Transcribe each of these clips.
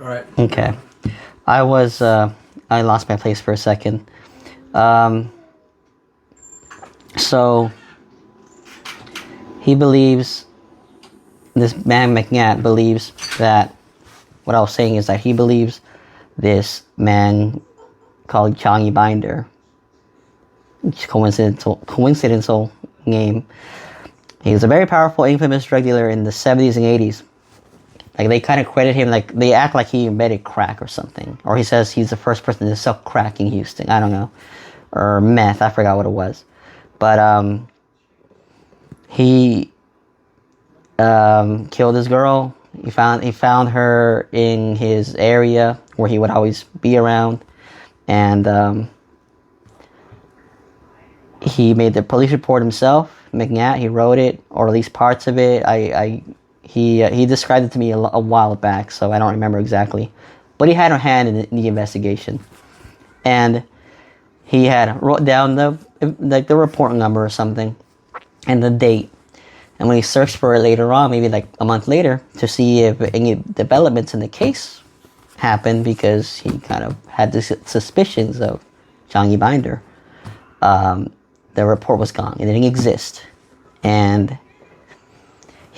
All right. Okay. I lost my place for a second. So he believes, this man McNat believes that, what I was saying is that he believes this man called Johnny Binder, which is coincidental name. He was a very powerful, infamous drug dealer in the 70s and 80s. Like, they kind of credit him, like, they act like he invented crack or something. Or he says he's the first person to sell crack in Houston. I don't know. Or meth. I forgot what it was. But, he killed his girl. He found her in his area where he would always be around. And, he made the police report himself. McNat, he wrote it, or at least parts of it. He described it to me a while back, so I don't remember exactly. But he had a hand in the investigation. And he had wrote down the report number or something, and the date. And when he searched for it later on, maybe like a month later, to see if any developments in the case happened, because he kind of had the suspicions of Johnny Binder, the report was gone. It didn't exist. And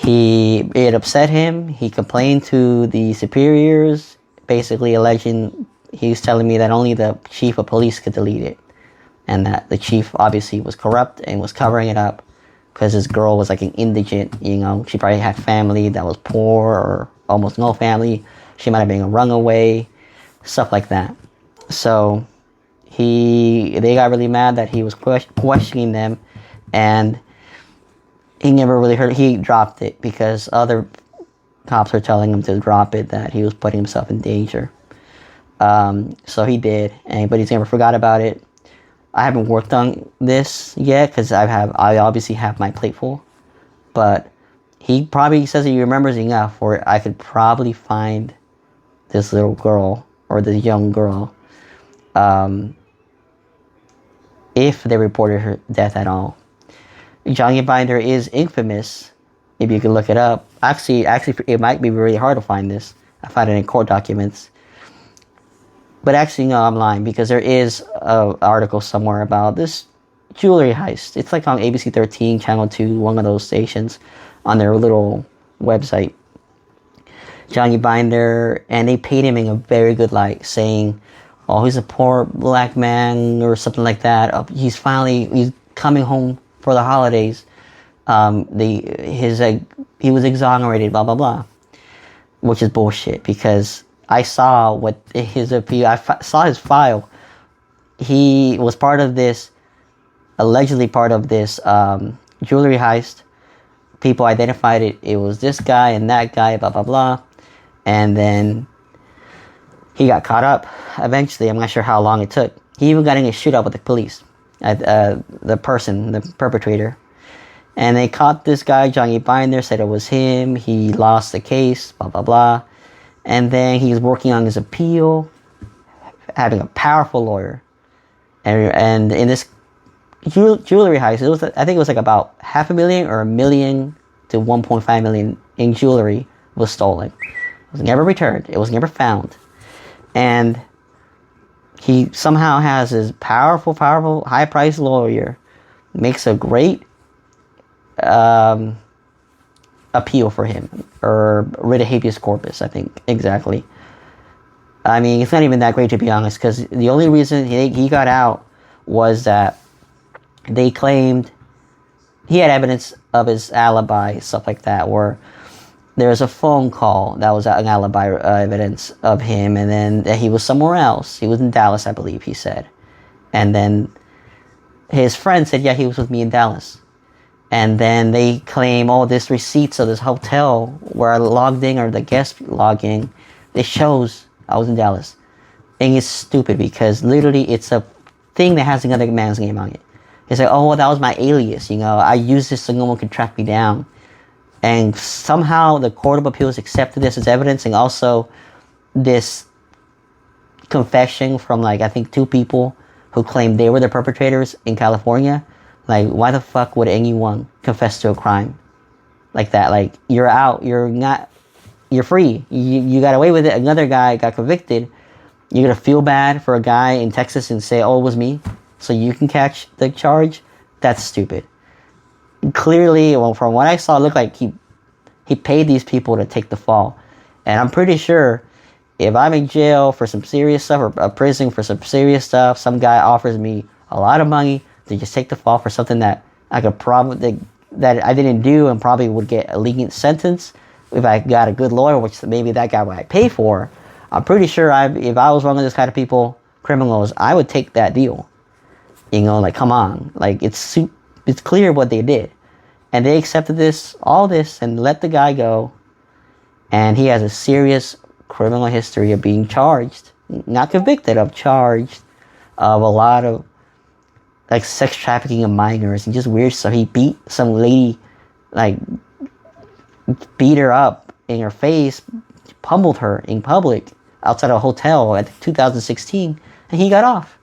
it upset him. He complained to the superiors, basically alleging, he was telling me that only the chief of police could delete it. And that the chief obviously was corrupt and was covering it up because his girl was like an indigent, you know. She probably had family that was poor or almost no family. She might have been run away, stuff like that. So they got really mad that he was questioning them, and he never really heard. He dropped it because other cops were telling him to drop it, that he was putting himself in danger. So he did, but he's never forgot about it. I haven't worked on this yet because I obviously have my plate full, but he probably says he remembers enough where I could probably find this little girl or this young girl, if they reported her death at all. Johnny Binder is infamous, if you can look it up. Actually, it might be really hard to find this. I found it in court documents. But actually, no, I'm lying, because there is an article somewhere about this jewelry heist. It's like on ABC 13, Channel 2, one of those stations, on their little website. Johnny Binder, and they paid him in a very good light, saying, oh, he's a poor black man or something like that. He's coming home for the holidays. He was exonerated, blah, blah, blah. Which is bullshit, because I saw I saw his file. He was allegedly part of this jewelry heist. People identified it was this guy and that guy, blah, blah, blah. And then he got caught up eventually. I'm not sure how long it took. He even got in a shootout with the police, the perpetrator. And they caught this guy, Johnny Binder, said it was him. He lost the case, blah, blah, blah. And then he's working on his appeal, having a powerful lawyer. And in this jewelry heist, I think it was like about $500,000 or $1 million to $1.5 million in jewelry was stolen. It was never returned. It was never found. And he somehow has his powerful, high-priced lawyer, makes a great appeal for him, or writ of habeas corpus, I think, exactly. I mean, it's not even that great, to be honest, because the only reason he got out was that they claimed he had evidence of his alibi, stuff like that, where there's a phone call that was an alibi evidence of him, and then he was somewhere else. He was in Dallas, I believe, he said. And then his friend said, yeah, he was with me in Dallas. And then they claim, oh, this receipts of this hotel where I logged in, or the guest login, it shows I was in Dallas. And it's stupid, because literally it's a thing that has another man's name on it. It's like, oh, well, that was my alias, you know. I used this so no one could track me down. And somehow the Court of Appeals accepted this as evidence, and also this confession from, like, I think 2 people who claimed they were the perpetrators in California. Like, why the fuck would anyone confess to a crime like that? Like, you're out, you're not you're free. You got away with it. Another guy got convicted. You're going to feel bad for a guy in Texas and say, oh, it was me, so you can catch the charge? That's stupid. Clearly, well, from what I saw, it looked like he paid these people to take the fall. And I'm pretty sure if I'm in jail for some serious stuff, or a prison for some serious stuff, some guy offers me a lot of money to just take the fall for something that I could probably, that I didn't do, and probably would get a lenient sentence if I got a good lawyer, which maybe that guy would pay for. I'm pretty sure if I was one of those kind of people, criminals, I would take that deal. You know, like, come on. Like, it's clear what they did. And they accepted all this, and let the guy go. And he has a serious criminal history of being charged. Not convicted, of charged. Of a lot of, like, sex trafficking of minors and just weird stuff. He beat some lady, like, beat her up in her face, pummeled her in public outside a hotel at 2016, and he got off.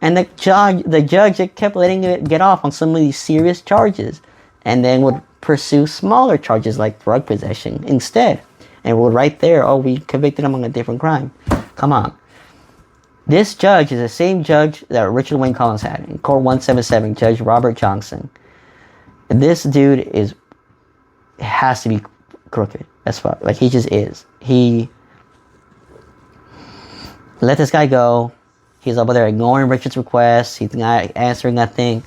And the judge kept letting it get off on some of these serious charges, and then would pursue smaller charges like drug possession instead, and would right there, oh, we convicted him on a different crime. Come on. This judge is the same judge that Richard Wayne Collins had in Court 177, Judge Robert Johnson. This dude has to be crooked as fuck. Like, he just is. He let this guy go. He's over there ignoring Richard's requests. He's not answering nothing.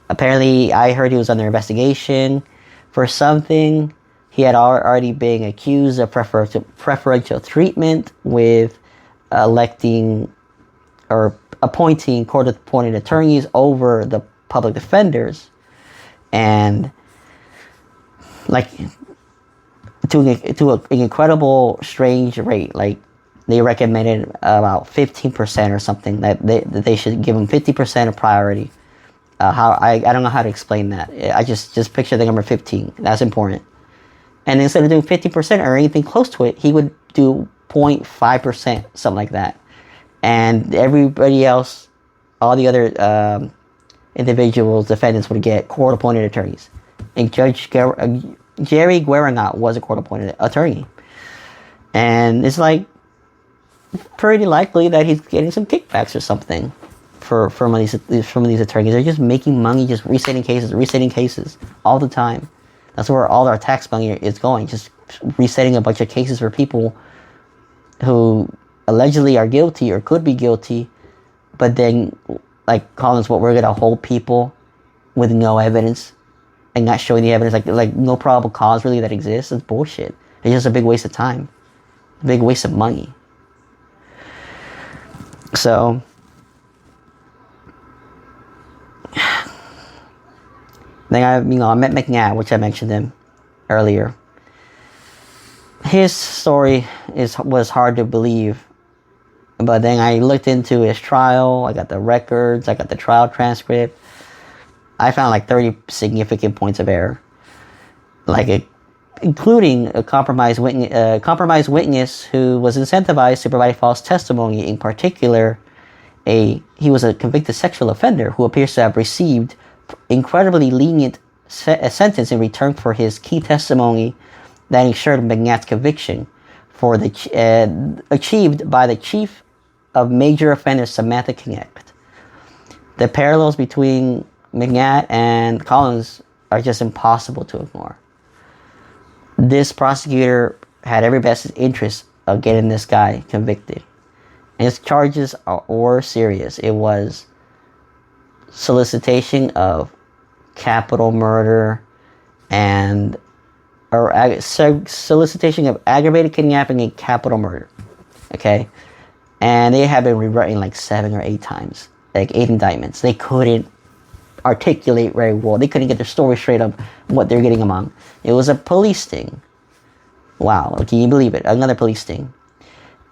Apparently, I heard he was under investigation for something. He had already been accused of preferential treatment with electing or appointing court-appointed attorneys over the public defenders. And, like, to an incredible, strange rate. Like, they recommended about 15% or something, that they should give them 50% of priority. I don't know how to explain that. I just picture the number 15. That's important. And instead of doing 50% or anything close to it, he would do 0.5%, something like that. And everybody else, all the other individuals, defendants, would get court-appointed attorneys. And Judge Jerry Guaranat was a court-appointed attorney. And it's like pretty likely that he's getting some kickbacks or something from these attorneys. They're just making money, just resetting cases all the time. That's where all our tax money is going, just resetting a bunch of cases for people who allegedly are guilty or could be guilty, but then, like Collins, what, we're gonna hold people with no evidence and not showing the evidence, like no probable cause really that exists. It's bullshit. It's just a big waste of time, a big waste of money. So, then I met McNat, which I mentioned him earlier. His story was hard to believe, but then I looked into his trial. I got the records. I got the trial transcript. I found like 30 significant points of error, including a compromised witness who was incentivized to provide false testimony. In particular, he was a convicted sexual offender who appears to have received incredibly lenient sentence in return for his key testimony that ensured McNat's conviction for achieved by the chief of major offenders, Samantha Connect. The parallels between McNat and Collins are just impossible to ignore. This prosecutor had every best interest of getting this guy convicted. And his charges were serious. It was solicitation of capital murder solicitation of aggravated kidnapping and capital murder. Okay? And they have been rewritten like 7 or 8 times. Like 8 indictments. They couldn't articulate very well. They couldn't get their story straight of what they're getting among. It was a police sting. Wow. Can you believe it? Another police sting.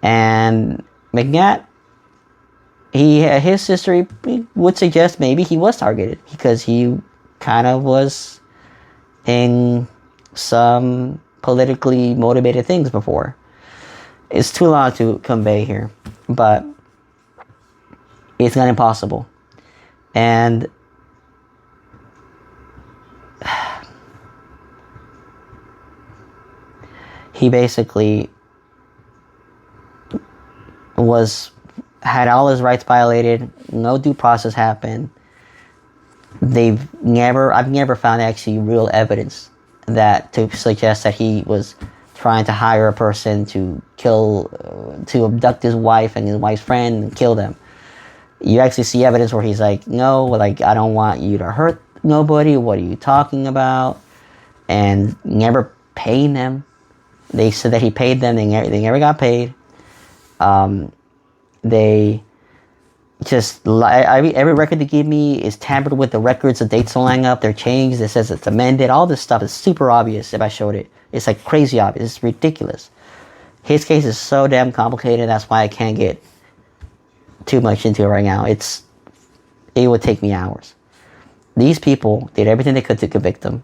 And McNat, his history would suggest maybe he was targeted because he kind of was in some politically motivated things before. It's too long to convey here, but it's not impossible. And he basically had all his rights violated. No due process happened. I've never found actually real evidence that to suggest that he was trying to hire a person to abduct his wife and his wife's friend and kill them. You actually see evidence where he's like, no, like, I don't want you to hurt nobody. What are you talking about? And never paying them. They said that he paid them. They never got paid. They just every record they give me is tampered with. The records, the dates don't line up. They're changed. It says it's amended. All this stuff is super obvious. If I showed it, it's like crazy obvious. It's ridiculous. His case is so damn complicated. That's why I can't get too much into it right now. It would take me hours. These people did everything they could to convict him,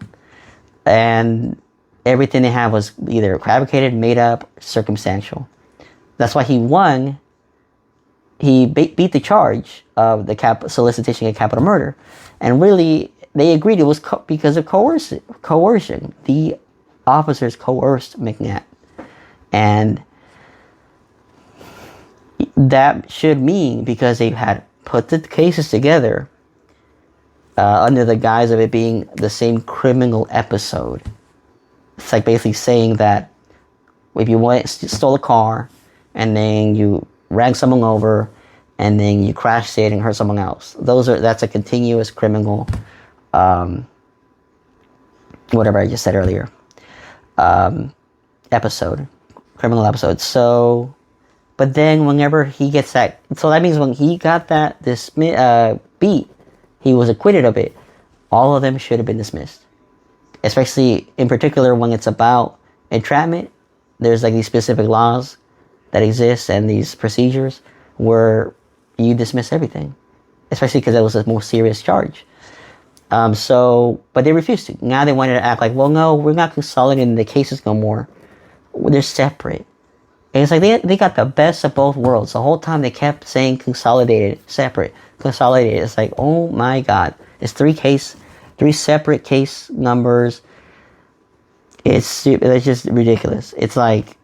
and everything they had was either fabricated, made up, circumstantial. That's why he won. He beat the charge of the solicitation of capital murder, and really they agreed it was because of coercion. The officers coerced McNat, and that should mean because they had put the cases together under the guise of it being the same criminal episode. It's like basically saying that if you stole a car and then you ran someone over and then you crashed it and hurt someone else, that's a continuous criminal, whatever I just said earlier, criminal episode. So, but then whenever he gets that, so that means when he got that beat, he was acquitted of it. All of them should have been dismissed. Especially in particular when it's about entrapment. There's like these specific laws that exist and these procedures where you dismiss everything. Especially because that was a more serious charge. But they refused to. Now they wanted to act like, well, no, we're not consolidating the cases no more. They're separate. And it's like they got the best of both worlds. The whole time they kept saying consolidated, separate, consolidated. It's like, oh my God. It's three separate case numbers. It's just ridiculous. It's like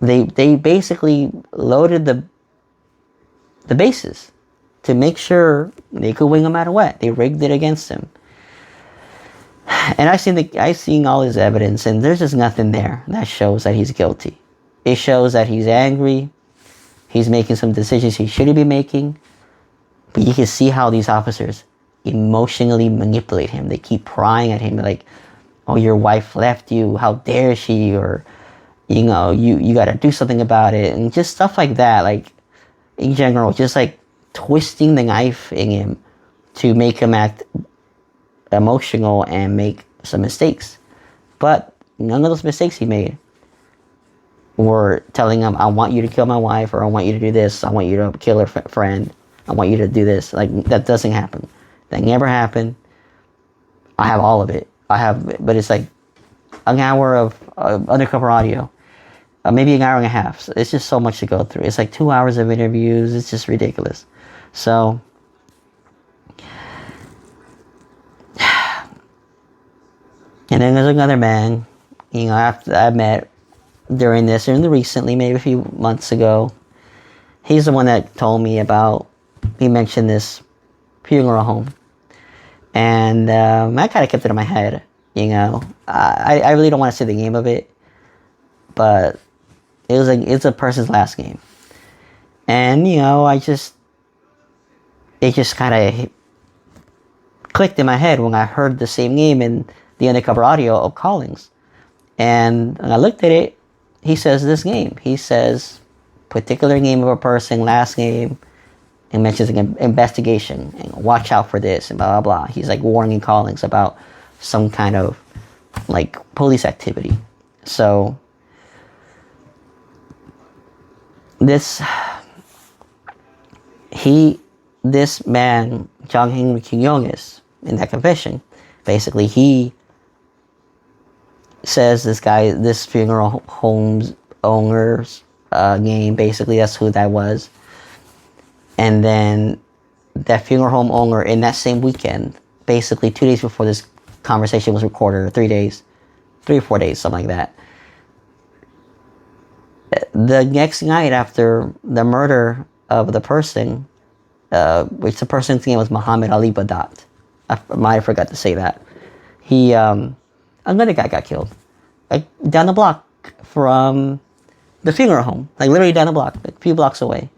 they basically loaded the bases to make sure they could win no matter what. They rigged it against him. And I've seen all his evidence, and there's just nothing there that shows that he's guilty. It shows that he's angry. He's making some decisions he shouldn't be making. But you can see how these officers emotionally manipulate him. They keep prying at him like, oh, your wife left you. How dare she? Or, you got to do something about it. And just stuff like that. Like, in general, just like twisting the knife in him to make him act emotional and make some mistakes. But none of those mistakes he made were telling him, I want you to kill my wife, or I want you to do this, I want you to kill her friend, I want you to do this. Like, that doesn't happen. That never happened. I have all of it. But it's like an hour of undercover audio, maybe an hour and a half. So it's just so much to go through. It's like 2 hours of interviews. It's just ridiculous. So, and then there's another man, after I met during this, or recently, maybe a few months ago. He's the one that told me he mentioned this funeral home. And I kind of kept it in my head, I really don't want to say the name of it, but it's a person's last name. And, it just kind of clicked in my head when I heard the same name in the undercover audio of Collings. And when I looked at it, he says this name. He says particular name of a person, last name, and mentions an investigation, and watch out for this, and blah, blah, blah. He's like warning Collings about some kind of like police activity. So this man, John Henry Quinones, in that confession, basically he says this funeral home's owner's name, basically that's who that was. And then that funeral home owner, in that same weekend, basically 2 days before this conversation was recorded, or 3 days, 3 or 4 days, something like that, The next night after the murder of the person, which the person's name was Muhammad Ali Badat. I might have forgot to say that. Another guy got killed. Like, down the block from the funeral home. Like, literally down the block, like, a few blocks away.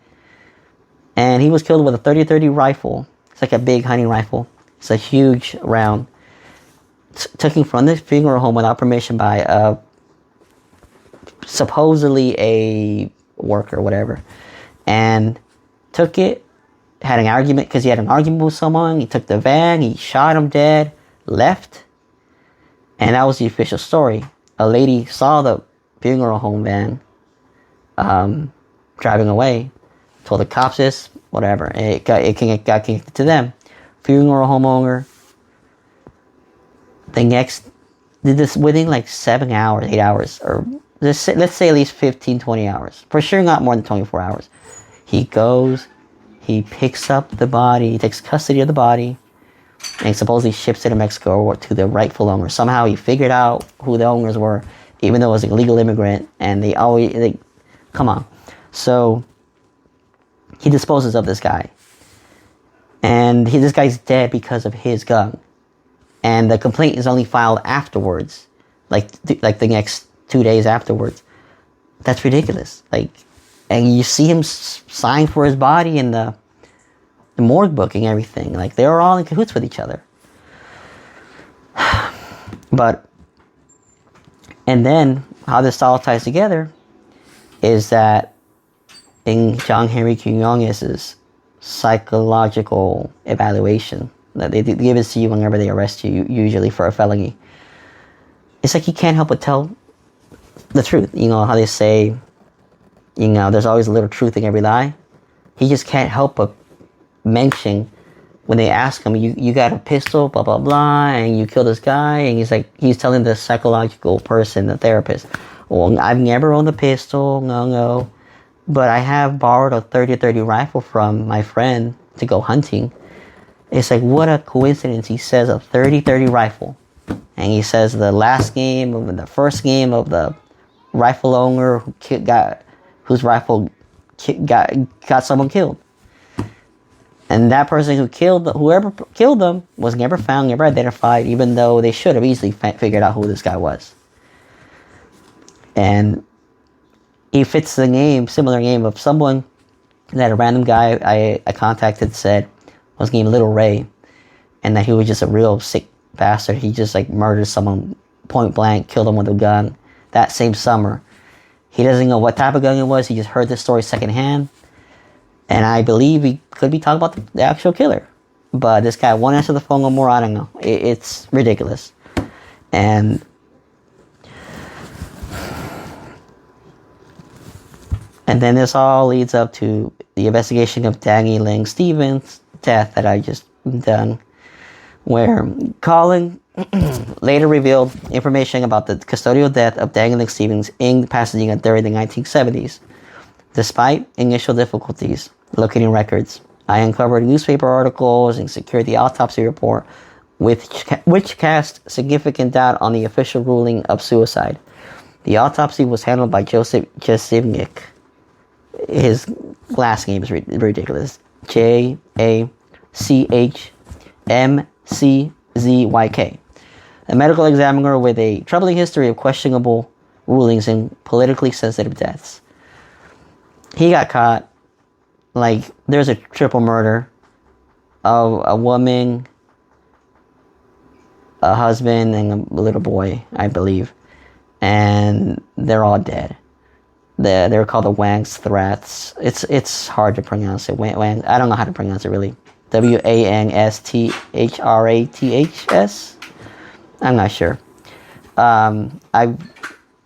And he was killed with a 30-30 rifle. It's like a big hunting rifle. It's a huge round. Taken from the funeral home without permission by supposedly a worker, whatever. And took it, had an argument, because he had an argument with someone. He took the van, he shot him dead, left. And that was the official story. A lady saw the funeral home van driving away, told the cops this, whatever. It got connected to them. Funeral homeowner. The next, did this within like 7 hours, 8 hours, or let's say at least 15, 20 hours. For sure not more than 24 hours. He goes, he picks up the body, he takes custody of the body, and he supposedly ships it to Mexico or to the rightful owner. Somehow he figured out who the owners were, even though it was an illegal immigrant, and come on. So, he disposes of this guy. And this guy's dead because of his gun. And the complaint is only filed afterwards, like the next 2 days afterwards. That's ridiculous. Like, and you see him sign for his body in the morgue book and everything. Like, they're all in cahoots with each other. And then how this all ties together is that in John Henry Quinones's psychological evaluation that they give it to you whenever they arrest you, usually for a felony. It's like you can't help but tell the truth. You know how they say, you know, there's always a little truth in every lie. He just can't help but mention when they ask him, you got a pistol, blah, blah, blah, and you killed this guy, and he's telling the psychological person, the therapist, well, I've never owned a pistol, no, but I have borrowed a 30-30 rifle from my friend to go hunting. It's like, what a coincidence. He says a 30-30 rifle. And he says the first game of the rifle owner whose rifle got someone killed. And that person whoever killed them was never found, never identified, even though they should have easily figured out who this guy was. And he fits the similar name of someone that a random guy I contacted said was named Little Ray, and that he was just a real sick bastard. He just like murdered someone point blank, killed him with a gun that same summer. He doesn't know what type of gun it was. He just heard this story secondhand, and I believe he could be talking about the actual killer. But this guy won't answer the phone no more. I don't know. It's ridiculous. And then this all leads up to the investigation of Danny Ling Stevens' death that I just done, where Collins later revealed information about the custodial death of Danny Ling Stevens in Pasadena during the 1970s. Despite initial difficulties locating records, I uncovered newspaper articles and secured the autopsy report, which cast significant doubt on the official ruling of suicide. The autopsy was handled by Joseph Jasivnik. His last name is ridiculous. Jachmczzyk, a medical examiner with a troubling history of questionable rulings in politically sensitive deaths. He got caught. Like, there's a triple murder of a woman, a husband, and a little boy, I believe. And they're all dead. They're called the Wang's threats. It's hard to pronounce it. Wang, I don't know how to pronounce it really. Wangstraths. I'm not sure. I've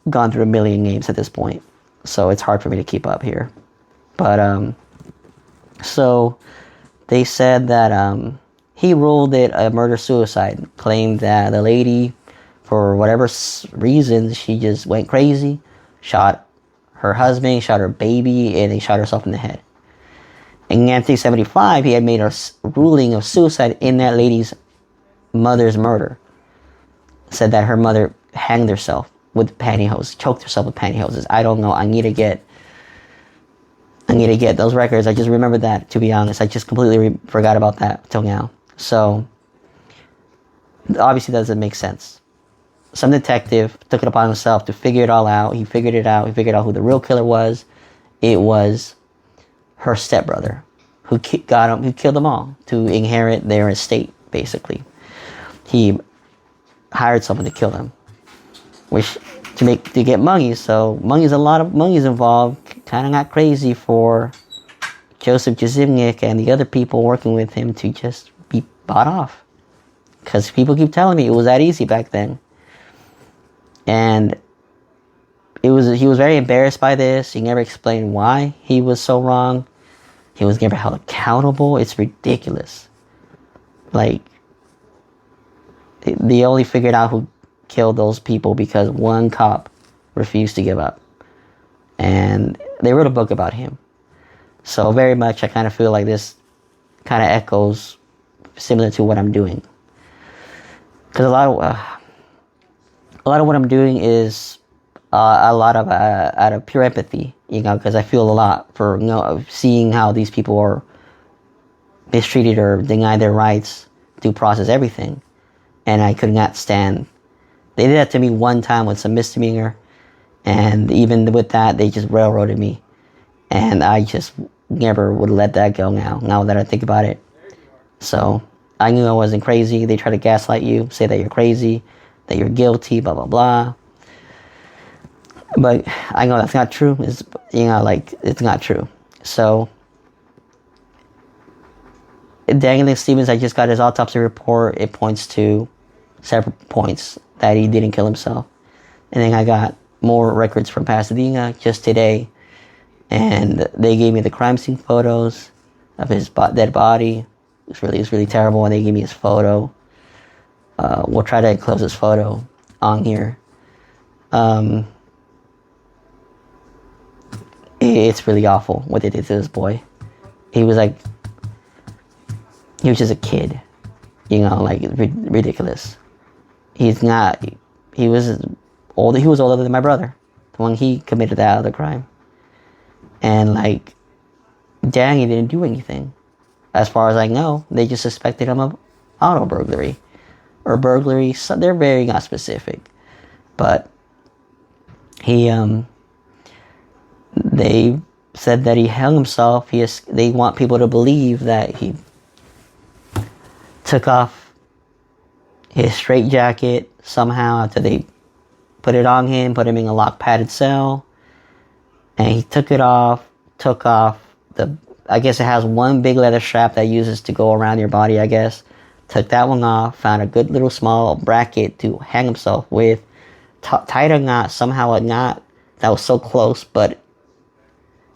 gone through a million names at this point, so it's hard for me to keep up here. But so they said that he ruled it a murder-suicide. Claimed that the lady, for whatever reason, she just went crazy, shot her husband, shot her baby, and then shot herself in the head. In 1975, he had made a ruling of suicide in that lady's mother's murder. Said that her mother hanged herself with pantyhose, choked herself with pantyhoses. I don't know. I need to get I need to get those records. I just remembered that, to be honest. I just completely forgot about that till now. So, obviously that doesn't make sense. Some detective took it upon himself to figure it all out. He figured it out. He figured out who the real killer was. It was her stepbrother, who killed them all to inherit their estate, basically. He hired someone to kill them, which to get money. So a lot of money's involved. Kind of got crazy for Joseph Jazimnik and the other people working with him to just be bought off. Because people keep telling me it was that easy back then. And he was very embarrassed by this. He never explained why he was so wrong. He was never held accountable. It's ridiculous. Like, they only figured out who killed those people because one cop refused to give up. And they wrote a book about him. So very much I kind of feel like this kind of echoes similar to what I'm doing. Because a lot of what I'm doing is a lot of out of pure empathy, because I feel a lot for seeing how these people are mistreated or denied their rights, due process, everything. And I could not stand. They did that to me one time with some misdemeanor, and even with that, they just railroaded me. And I just never would let that go now that I think about it. So I knew I wasn't crazy. They try to gaslight you, say that you're crazy, that you're guilty, blah, blah, blah. But I know that's not true. It's not true. So Daniel Stevens, I just got his autopsy report. It points to several points that he didn't kill himself. And then I got more records from Pasadena just today. And they gave me the crime scene photos of his dead body. It was really terrible. And they gave me his photo. We'll try to enclose his photo on here. It's really awful what they did to this boy. He was just a kid, ridiculous. He was older than my brother, the one he committed that other crime. And dang, he didn't do anything. As far as I know, they just suspected him of auto burglary or burglary. So they're very not specific, but they said that he hung himself. They want people to believe that he took off his straitjacket somehow after they put it on him, put him in a locked padded cell, and he took off I guess it has one big leather strap that uses to go around your body, I guess. Took that one off, found a good little small bracket to hang himself with, tied a knot, somehow a knot that was so close, but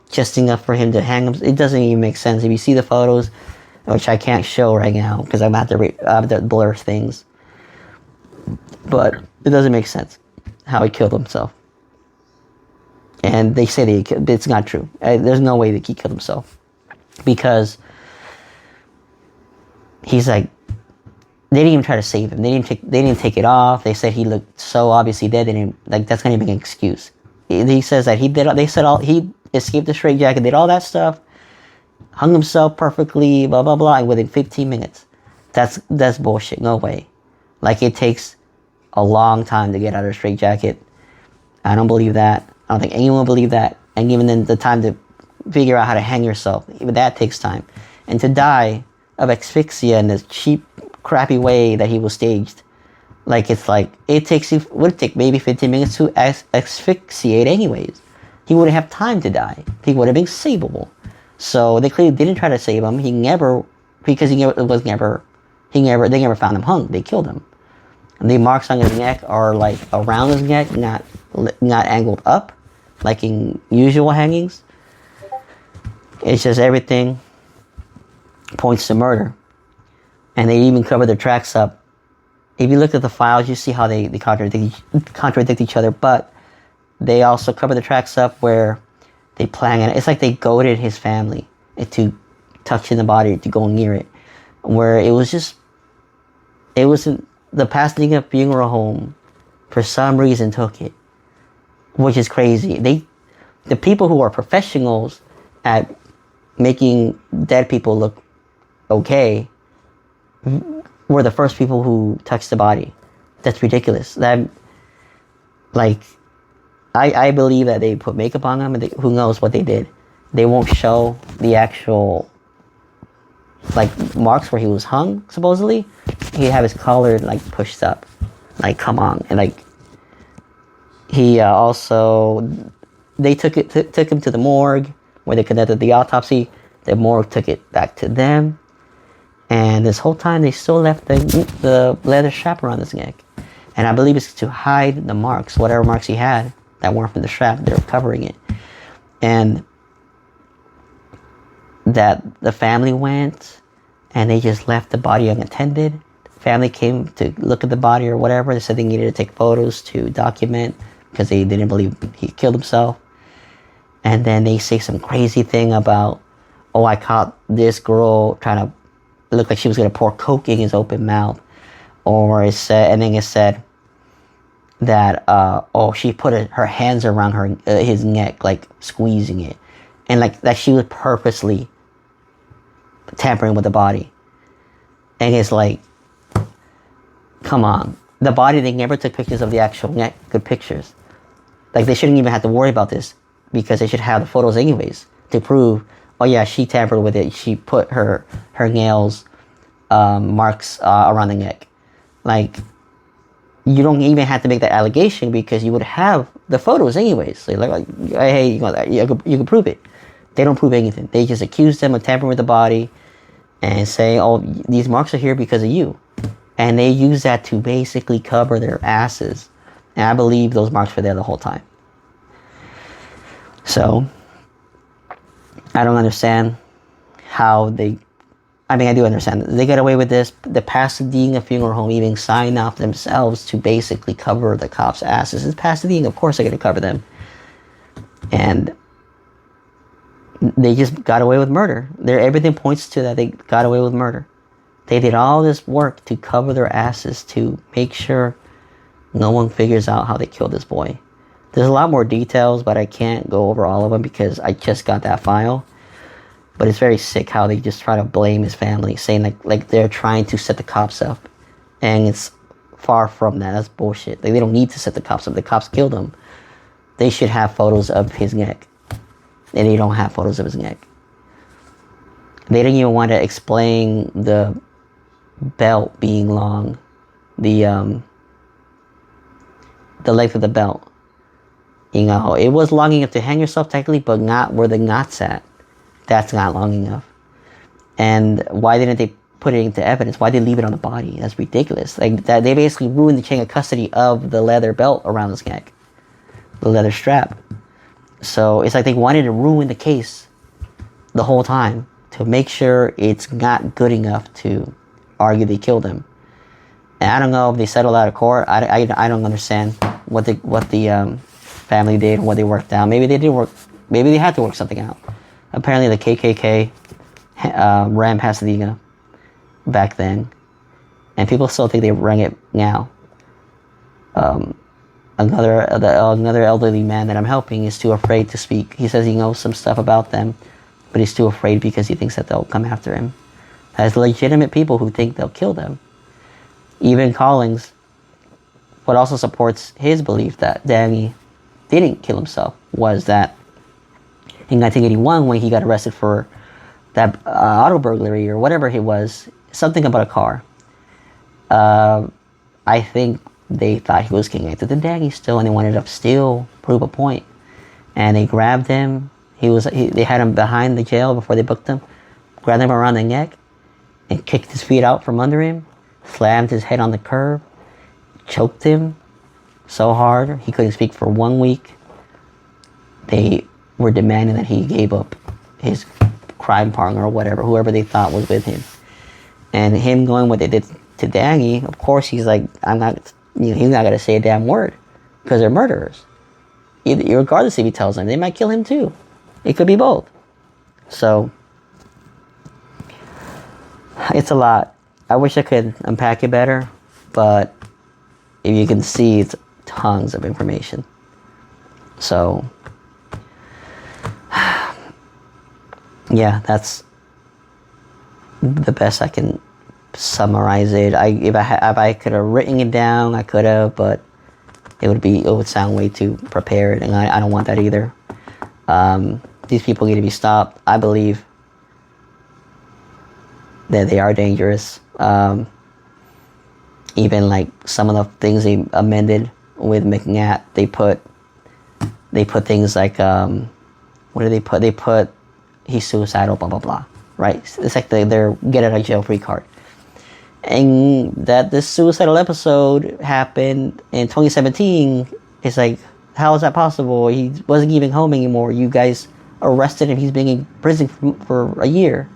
just enough for him to hang himself. It doesn't even make sense. If you see the photos, which I can't show right now because I have to blur things, but it doesn't make sense how he killed himself. And they say it's not true. There's no way that he killed himself, because he's they didn't even try to save him. They didn't take it off. They said he looked so obviously dead. They didn't, that's not even an excuse. He says that he escaped the straitjacket, did all that stuff, hung himself perfectly, blah blah blah, and within 15 minutes. That's bullshit. No way. It takes a long time to get out of a straitjacket. I don't believe that. I don't think anyone will believe that. And even then, the time to figure out how to hang yourself, even that takes time. And to die of asphyxia in this cheap, crappy way that he was staged, it takes you, would take maybe 15 minutes to asphyxiate anyways. He wouldn't have time to die. He would have been savable. So they clearly didn't try to save him. They never found him hung. They killed him. And the marks on his neck are around his neck, not angled up, like in usual hangings. It's just everything points to murder. And they even cover their tracks up. If you look at the files, you see how they contradict each other, but they also cover the tracks up where they plan it. It's like they goaded his family to touch in the body, to go near it. Where it wasn't the Pasadena funeral home, for some reason, took it, which is crazy. The people who are professionals at making dead people look okay were the first people who touched the body. That's ridiculous. That, like, I believe that they put makeup on them, and who knows what they did. They won't show the actual, like, marks where he was hung, supposedly. He'd have his collar, like, pushed up. Like, come on. And, like, he also, they took him to the morgue where they conducted the autopsy. The morgue took it back to them. And this whole time, they still left the leather strap around his neck. And I believe it's to hide the marks, whatever marks he had that weren't from the strap. They were covering it. And that the family went, and they just left the body unattended. The family came to look at the body or whatever. They said they needed to take photos to document because they didn't believe he killed himself. And then they say some crazy thing about, oh, I caught this girl trying to look like she was going to pour coke in his open mouth. Or it said, and then it said that, oh, she put her hands around his neck, like squeezing it. And like that she was purposely tampering with the body. And it's like, come on. The body, they never took pictures of the actual neck, good pictures. Like, they shouldn't even have to worry about this, because they should have the photos anyways to prove, oh yeah, she tampered with it. She put her nails, marks around the neck. Like, you don't even have to make that allegation because you would have the photos anyways. So like, hey, you can prove it. They don't prove anything. They just accuse them of tampering with the body and say, oh, these marks are here because of you. And they use that to basically cover their asses. And I believe those marks were there the whole time. So, I don't understand how they... I mean, I do understand. They get away with this. The Pasadena funeral home even signed off themselves to basically cover the cops' asses. It's Pasadena, of course they're going to cover them. And they just got away with murder. Everything points to that they got away with murder. They did all this work to cover their asses to make sure no one figures out how they killed this boy. There's a lot more details, but I can't go over all of them because I just got that file. But it's very sick how they just try to blame his family, saying like they're trying to set the cops up. And it's far from that. That's bullshit. Like, they don't need to set the cops up. The cops killed him. They should have photos of his neck. And they don't have photos of his neck. They didn't even want to explain the belt being long. The length of the belt. You know, it was long enough to hang yourself technically, but not where the knot's at. That's not long enough. And why didn't they put it into evidence? Why did they leave it on the body? That's ridiculous. Like, that, they basically ruined the chain of custody of the leather belt around his neck. The leather strap. So it's like they wanted to ruin the case the whole time to make sure it's not good enough to argue they killed him. And I don't know if they settled out of court. I don't understand what the family did, what they worked out. Maybe they did work. Maybe they had to work something out. Apparently the KKK ran Pasadena back then, and people still think they ran it now. Another elderly man that I'm helping is too afraid to speak. He says he knows some stuff about them, but he's too afraid because he thinks that they'll come after him. There's legitimate people who think they'll kill them. Even Collings, what also supports his belief that Danny didn't kill himself, was that in 1981, when he got arrested for that auto burglary or whatever it was, something about a car, I think they thought he was connected to Danny still, and they wanted to still prove a point. And they grabbed him. They had him behind the jail before they booked him, grabbed him around the neck, and kicked his feet out from under him, slammed his head on the curb, choked him so hard he couldn't speak for 1 week. They were demanding that he gave up his crime partner or whatever, whoever they thought was with him. And him going what they did to Danny, of course he's like, he's not going to say a damn word because they're murderers. Regardless if he tells them, they might kill him too. It could be both. So, it's a lot. I wish I could unpack it better, but if you can see, it's tons of information. So, yeah, that's the best I can summarize it. If I could have written it down, I could have, but it would sound way too prepared, and I don't want that either. These people need to be stopped. I believe that they are dangerous. Even like some of the things they amended with McNat, they put things like what do they put? They put he's suicidal, blah blah blah. Right? It's like they're get out of jail free card. And that this suicidal episode happened in 2017. It's like, how is that possible? He wasn't even home anymore. You guys arrested him. He's been in prison for a year.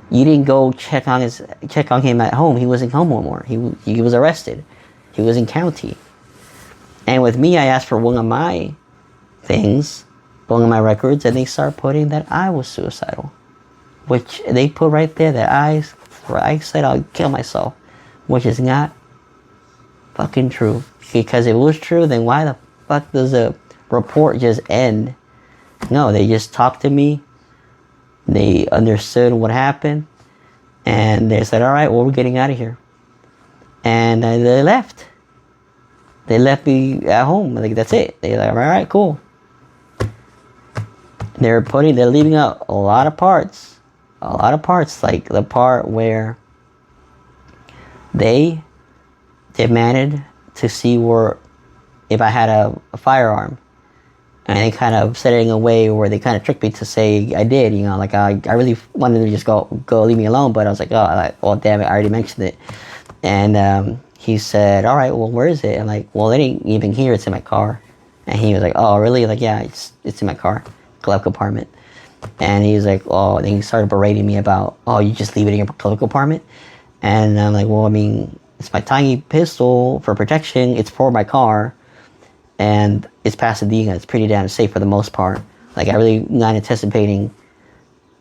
You didn't go check on him at home. He wasn't home anymore. He was arrested. He was in county. And with me, I asked for one of my things, one of my records, and they start putting that I was suicidal, which they put right there that I said I'll kill myself, which is not fucking true. Because if it was true, then why the fuck does the report just end? No, they just talked to me. They understood what happened, and they said, all right, well, we're getting out of here. And they left. They left me at home. Like, that's it. They're like, all right, cool. They're leaving out a lot of parts, like the part where they demanded to see if I had a firearm. And they kind of said it in a way where they kind of tricked me to say I did, like I really wanted to just go leave me alone, but I was like, oh damn it, I already mentioned it. And he said, all right, well, where is it? I'm like, well, they didn't even hear, it's in my car. And he was like, oh, really? Like, yeah, it's in my car, glove compartment. And he was like, oh, and he started berating me about, oh, you just leave it in your glove compartment? And I'm like, well, I mean, it's my tiny pistol for protection, it's for my car. And it's Pasadena. It's pretty damn safe for the most part. Like, I really not anticipating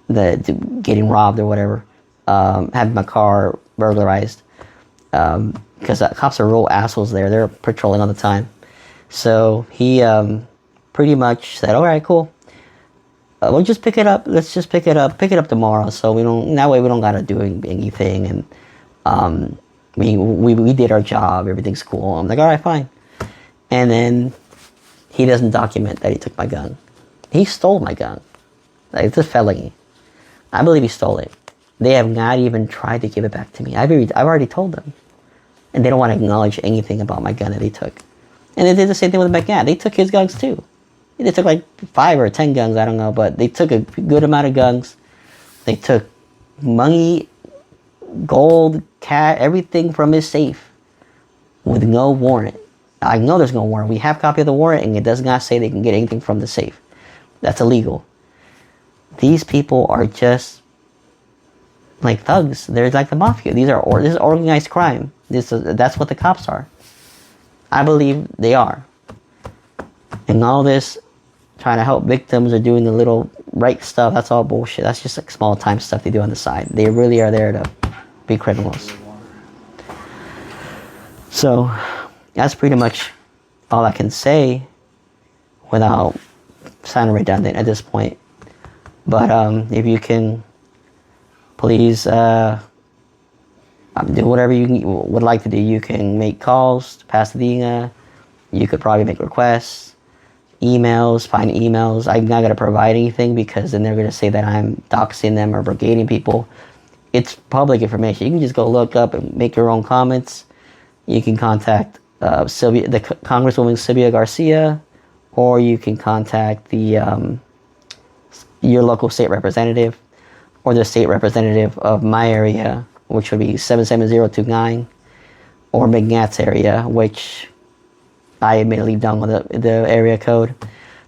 getting robbed or whatever. Having my car burglarized. Because cops are real assholes there. They're patrolling all the time. So he pretty much said, all right, cool. We'll just pick it up. Let's just pick it up tomorrow. So that way we don't got to do anything. And we did our job. Everything's cool. I'm like, all right, fine. And then he doesn't document that he took my gun. He stole my gun. Like, it's a felony. I believe he stole it. They have not even tried to give it back to me. I've already told them. And they don't want to acknowledge anything about my gun that they took. And they did the same thing with McNat. They took his guns too. They took like 5 or 10 guns, I don't know. But they took a good amount of guns. They took money, gold, cash, everything from his safe with no warrant. I know there's no warrant. We have a copy of the warrant, and it does not say they can get anything from the safe. That's illegal. These people are just like thugs. They're like the mafia. This is organized crime. That's what the cops are. I believe they are. And all this trying to help victims or doing the little right stuff, that's all bullshit. That's just like small time stuff they do on the side. They really are there to be criminals. So that's pretty much all I can say without sounding redundant at this point. But if you can, please do whatever you would like to do. You can make calls to Pasadena. You could probably make requests, emails, find emails. I'm not going to provide anything because then they're going to say that I'm doxing them or brigading people. It's public information. You can just go look up and make your own comments. You can contact Congresswoman Sylvia Garcia, or you can contact your local state representative, or the state representative of my area, which would be 77029, or McNat's area, which I admittedly don't know the area code,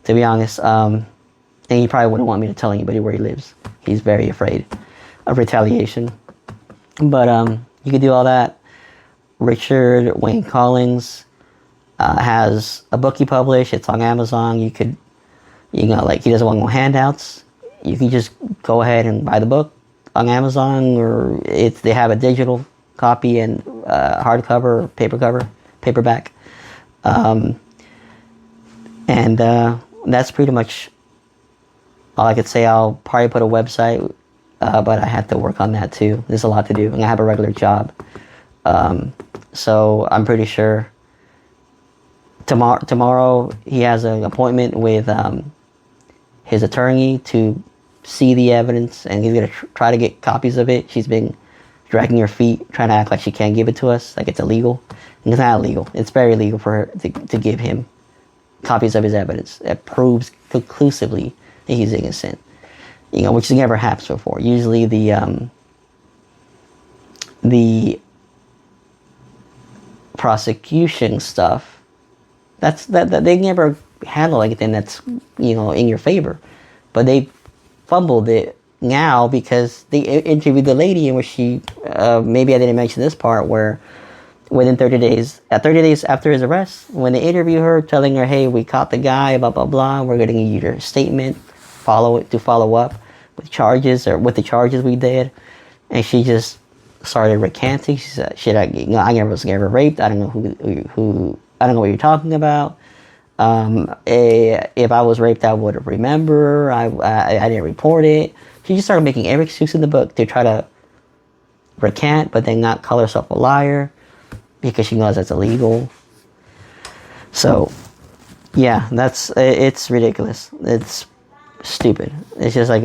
to be honest. And he probably wouldn't want me to tell anybody where he lives. He's very afraid of retaliation. But you can do all that. Richard Wayne Collings has a book he published. It's on Amazon. He doesn't want no handouts. You can just go ahead and buy the book on Amazon, or they have a digital copy and hardcover, paperback. And that's pretty much all I could say, I'll probably put a website, but I have to work on that too. There's a lot to do, and I have a regular job. So I'm pretty sure tomorrow he has an appointment with his attorney to see the evidence, and he's gonna try to get copies of it. She's been dragging her feet, trying to act like she can't give it to us, like it's illegal. And it's not illegal. It's very illegal for her to give him copies of his evidence that proves conclusively that he's innocent. You know, which never happens before. Usually the prosecution stuff, that they never handle anything that's, you know, in your favor, but they fumbled it now because they interviewed the lady in which she maybe I didn't mention this part, where within 30 days after his arrest, when they interview her, telling her, hey, we caught the guy, blah blah blah, we're gonna need your statement, follow up with charges, or with the charges we did, and she just started recanting. She said, shit, I never was ever raped, I don't know who I don't know what you're talking about. If I was raped, I would remember. I didn't report it. She just started making every excuse in the book to try to recant, but then not call herself a liar because she knows that's illegal. So, yeah, it's ridiculous. It's stupid. It's just like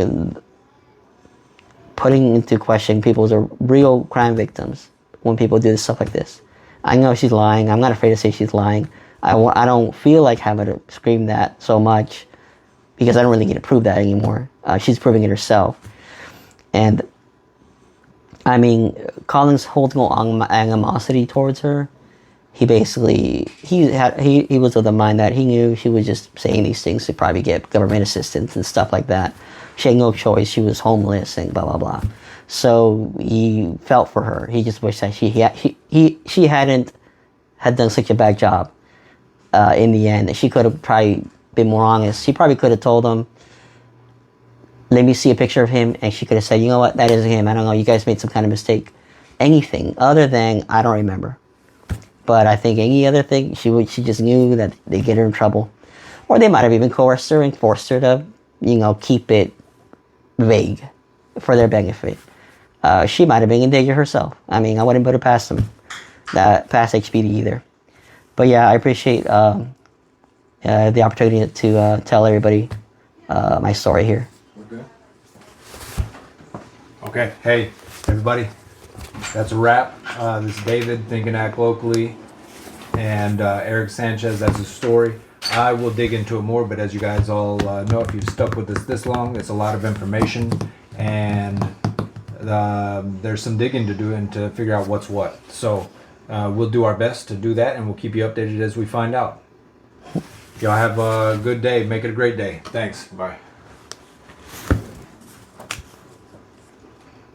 putting into question people's real crime victims when people do stuff like this. I know she's lying. I'm not afraid to say she's lying. I don't feel like having to scream that so much because I don't really get to prove that anymore. She's proving it herself. And, I mean, Collins holds no animosity towards her. He basically, he was of the mind that he knew she was just saying these things to probably get government assistance and stuff like that. She had no choice. She was homeless and blah, blah, blah. So he felt for her. He just wished that she hadn't had done such a bad job in the end. She could have probably been more honest. She probably could have told him, let me see a picture of him, and she could have said, you know what, that isn't him. I don't know, you guys made some kind of mistake. Anything other than, I don't remember. But I think any other thing, she just knew that they'd get her in trouble. Or they might have even coerced her and forced her to, you know, keep it vague for their benefit. She might have been in danger herself. I mean, I wouldn't put it past them, past HPD either. But yeah, I appreciate the opportunity to tell everybody my story here. Okay, hey, everybody, that's a wrap. This is David, Think and Act Locally, and Eric Sanchez, that's his story. I will dig into it more, but as you guys all know, if you've stuck with us this long, it's a lot of information, and there's some digging to do and to figure out what's what. So we'll do our best to do that, and we'll keep you updated as we find out. Y'all have a good day. Make it a great day. Thanks. Bye.